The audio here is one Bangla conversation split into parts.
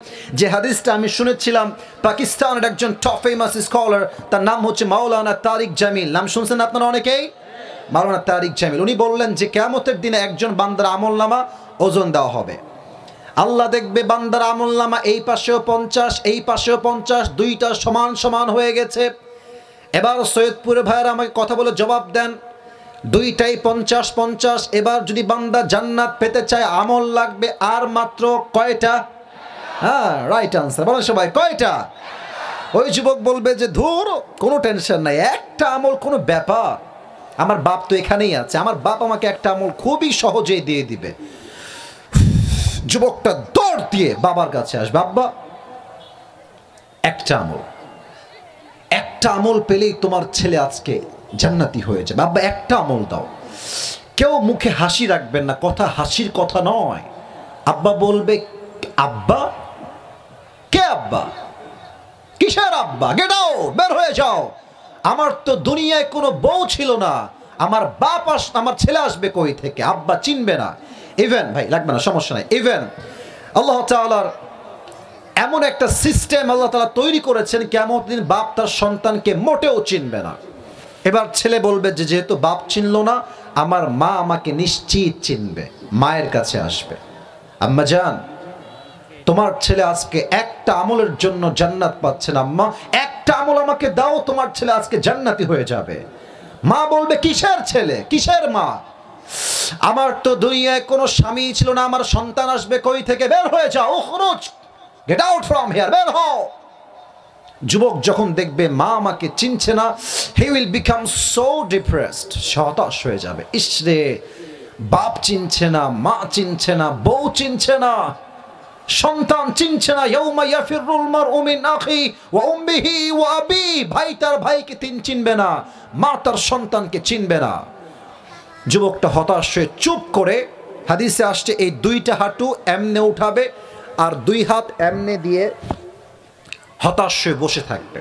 যে হাদিসটা আমি শুনেছিলাম পাকিস্তানের একজন টপ ফেমাস স্কলার, তার নাম হচ্ছে মাওলানা তারিক জামিল। নাম শুনছেন আপনারা অনেকেই? মাওলানা তারিক জামিল উনি বললেন যে কিয়ামতের দিনে একজন বান্দার আমলনামা ওজন দেওয়া হবে। আল্লাহ দেখবে বান্দার আমলনামা এই পাশেও 50 এই পাশেও 50, দুইটা সমান সমান হয়ে গেছে। এবার সৈয়দপুরের ভাইয়েরা আমাকে কথা বলে জবাব দেন, দুইটাই 50-50। এবার যদি বান্দা জান্নাত পেতে চায় আমল লাগবে আর মাত্র কয়টা? হ্যাঁ, রাইট আনসার বলেন সবাই, কয়টা? ওই যুবক বলবে যে ধুর, কোনো টেনশন নাই, একটা আমল কোনো ব্যাপার, আমার বাপ তো এখানেই আছে, আমার বাপ আমাকে একটা আমল খুবই সহজেই দিয়ে দিবে। যুবকটা দৌড় দিয়ে বাবার কাছে আসবে, আব্বা একটা আমল পেলেই তোমার ছেলে আজকে জান্নাতি হয়ে যাবে, আব্বা একটা আমল দাও। কেউ মুখে হাসি রাখবেন না, কথা হাসির কথা নয়। আব্বা বলবে, আব্বা? কে আব্বা? কিসের আব্বা? গেট আউট, বের হয়ে যাও। আমার তো দুনিয়ায় কোনো বউ ছিল না, আমার বাপ আমার ছেলে আসবে কই থেকে? আব্বা চিনবে না। ইভেন ভাই লাগবে না, সমস্যা নাই। ইভেন আল্লাহ তাআলার এমন একটা সিস্টেম আল্লাহ তাআলা তৈরি করেছেন, কিয়ামত দিন বাপ তার সন্তানকে মোটেও চিনবে না। এবার ছেলে বলবে যে যেহেতু বাপ চিনলো না, আমার মা আমাকে নিশ্চিত চিনবে, মায়ের কাছে আসবে। আম্মা জান, তোমার ছেলে আজকে একটা আমলের জন্য জান্নাত পাচ্ছে না, আম্মা একটা আমল আমাকে দাও, তোমার ছেলে আজকে জান্নাতি হয়ে যাবে। মা বলবে, কিসের ছেলে, কিসের মা? আমার তো দুনিয়ায় কোনো স্বামী ছিল না, আমার সন্তান আসবে কই থেকে? বের হয়ে যাও, খুরুজ, গেট আউট ফ্রম হিয়ার, বের হও। যুবক যখন দেখবে মা আমাকে চিনছে না, he will become so depressed, হতাশ হয়ে যাবে। ইসরে, বাপ চিনছে না, মা চিনছে না, বউ চিনছে না, সন্তান চিনছে না। ইয়াউমা ইয়াফিরুল মারউ মিন আখি ওয়া উম্মিহি ওয়া আবি, ভাই তার ভাইকে চিনবে না, মা তার সন্তানকে চিনবে না। যুবকটা হতাশ হয়ে চুপ করে, হাদিসে আসছে এই দুইটা হাঁটু এমনে উঠাবে আর দুই হাত এমনে দিয়ে হতাশ হয়ে বসে থাকবে।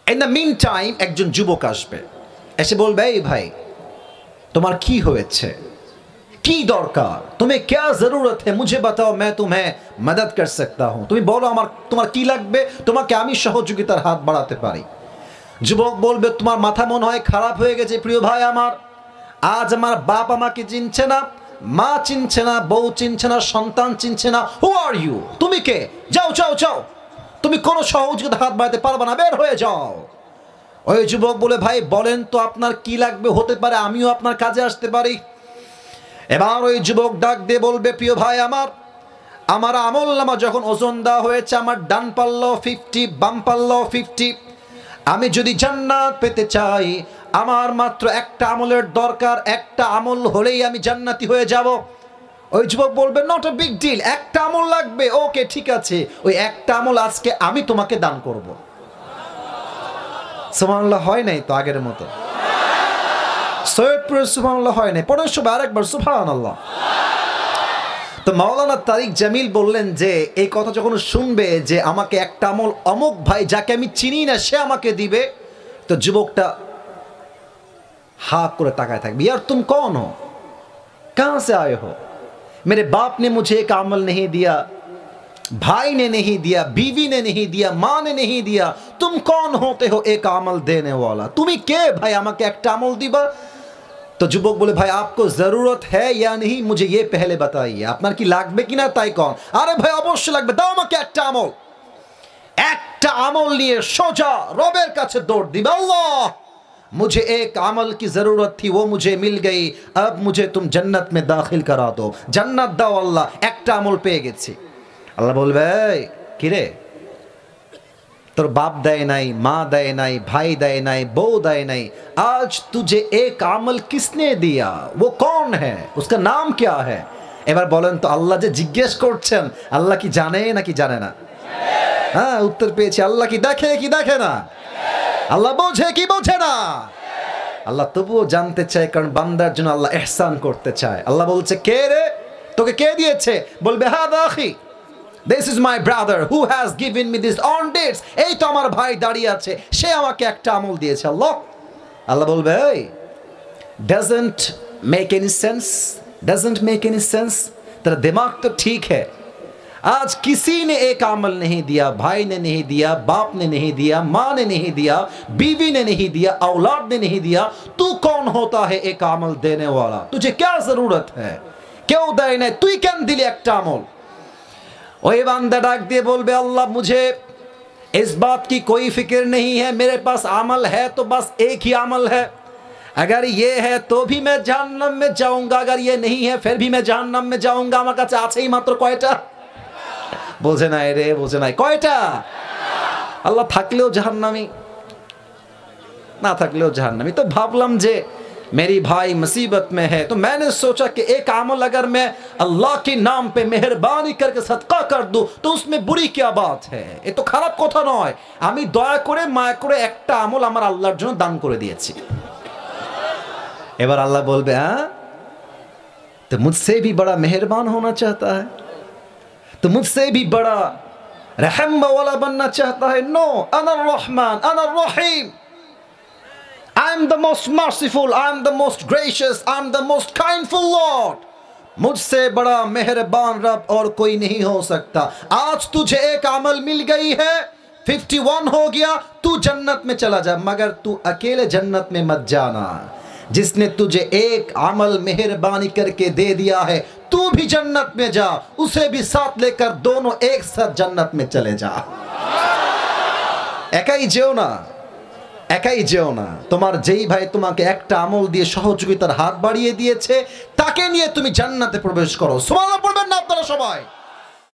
ইন দ্য মিন টাইম একজন যুবক আসবে, এসে বলবে, এই ভাই তোমার কি হয়েছে, কি দরকার, तुम्हें क्या जरूरत है, मुझे बताओ मैं तुम्हें मदद कर सकता हूं। তুমি বলো তোমার কি লাগবে, তোমাকে আমি সহযোগিতার হাত বাড়াতে পারি। যুবক বলবে, তোমার মাথা মনে হয় খারাপ হয়ে গেছে প্রিয় ভাই আমার, আজ আমার বাপ আমাকে চিনছে না, মা চিনছে না, বউ চিনছে না, সন্তান চিনছে না। হু আর ইউ, তুমি কে? যাও যাও যাও, তুমি কোনো সহযোগিতার হাত বাড়াতে পারবে না, বের হয়ে যাও। ওই যুবক বলে, ভাই বলেন তো আপনার কি লাগবে, হতে পারে আমিও আপনার কাজে আসতে পারি। এবার ওই যুবক ডাক দিয়ে বলবে, প্রিয় ভাই আমার আমলনামা যখন ওজন দেওয়া হয়েছে, আমার ডান পাল্লাও 50, বাম পাল্লাও 50। আমি যদি জান্নাত পেতে চাই, আমার মাত্র একটা আমলের দরকার, একটা আমল হলেই আমি জান্নাতি হয়ে যাব। ওই যুবক বলবে, নট আ বিগ ডিল, একটা আমল লাগবে, ওকে ঠিক আছে, ওই একটা আমল আজকে আমি তোমাকে দান করব। সুবহানাল্লাহ হয় নাই তো আগের মতো? সৈয়দপুরের সুবহানাল্লাহ হয় নাই, পরের সবাই আরেকবার সুবহানাল্লাহ। তো মাওলানা তারিক জামিল বললেন যে এই কথা যখন শুনবে যে আমাকে একটা আমল অমুক ভাই যাকে আমি চিনি না সে আমাকে দিবে, তো যুবকটা হা করে তাকায় থাকবে। यार तुम कौन हो, कहां से आए हो? मेरे बाप ने मुझे एक अमल नहीं दिया, भाई ने नहीं दिया, बीवी ने नहीं दिया, माँ ने नहीं दिया, तुम कौन होते हो एक अमल देने वाला? तुम्हें के भाई আমাকে একটা আমল দিবা? তো যুবক বলে, ভাই आपको जरूरत है या नहीं, मुझे ये पहले बताइए, আপনার কি লাগবে কিনা তাই কোন। আরে ভাই অবশ্যই লাগবে, দাও আমাকে একটা আমল। একটা আমল নিয়ে সোজা রবের কাছে দৌড় দিবে, আল্লাহ मुझे एक अमल की जरूरत थी, वो मुझे मिल गई, अब मुझे तुम जन्नत में दाखिल करा दो, জান্নাত দাও আল্লাহ, একটা আমল পেয়ে গেছি। আল্লাহ বলবে, কি রে, তোর বাপ দেয় নাই, মা দেয় নাই, ভাই দেয় নাই, বউ দেয় নাই, आज तुझे एक अमल किसने दिया, वो कौन है, उसका नाम क्या है? এবার বলেন তো, আল্লাহ যে জিজ্ঞেস করছেন, আল্লাহ কি জানে নাকি জানে না? হ্যাঁ, উত্তর পেয়েছি, আল্লাহ কি দেখে কি দেখে না? আল্লাহ বোঝে কি বোঝে না? আল্লাহ তবুও জানতে চায়, কারণ বান্দার জন্য আল্লাহ ইহসান করতে চায়। আল্লাহ বলছে, কে রে, তোকে কে দিয়েছে? বলবে, হাদা আখি, this is my brother who has given me this on dates, এই তো আমার ভাই দাঁড়িয়ে আছে, সে আমাকে একটা আমল দিয়েছে। আল্লাহ বলবে, এই doesn't make any sense, तेरा दिमाग तो ठीक है, आज किसी ने एक अमल नहीं दिया, भाई ने नहीं दिया, बाप ने नहीं दिया, माँ ने नहीं दिया, बीवी ने नहीं दिया, औलाद ने नहीं दिया, तू कौन होता है एक अमल देने वाला? तुझे क्या जरूरत है? क्यों देय नहीं? तू केन दिली एक अमल? वही बंदा डाक दिए बोलबे अल्लाह मुझे इस बात की कोई फिक्र नहीं है, मेरे पास अमल है तो बस एक ही अमल है, अगर ये है तो भी मैं जहन्नम में जाऊंगा, अगर ये नहीं है फिर भी मैं जहन्नम में जाऊंगा। আমার কাছে আছেই মাত্র কয়টা? বোঝে নাই রে, বোঝে নাই কয়টা? আল্লাহ থাকলেও জাহান্নামী, না থাকলেও জাহান্নামী। तो भावलाम जे मेरी भाई मुसीबत में है तो मैंने सोचा कि एक अमल अगर मैं अल्लाह के नाम पे मेहरबानी करके सदका कर दूं तो उसमें बुरी क्या बात है? ये तो खराब কথা নয়, আমি দয়া করে মায়া করে একটা আমল আমার আল্লাহর জন্য দান করে দিয়েছি। এবার আল্লাহ বলবে हाँ तो मुझसे भी बड़ा मेहरबान होना चाहता है, तो मुझसे भी बड़ा रहम वाला बनना चाहता है? नो, अनर रहमान अनर Rahim, I am the most merciful, I am the most gracious, I am the most kindful Lord. मुझसे बड़ा मेहरबान रब और कोई नहीं हो सकता। आज तुझे एक अमल मिल गई है, 51 हो गया, तू जन्नत में चला जा, मगर तू अकेले जन्नत में मत जाना। जिसने तुझे एक अमल मेहरबानी करके दे दिया है, तू भी जन्नत में जा, उसे भी साथ लेकर दोनों एक साथ जन्नत में चले जा। একাই যেও না, একাই যেও না। তোমার যেই ভাই তোমাকে একটা আমল দিয়ে সহযোগিতার হাত বাড়িয়ে দিয়েছে তাকে নিয়ে তুমি জান্নাতে প্রবেশ করো। সুবহানাল্লাহ পড়বেন না আপনারা সবাই?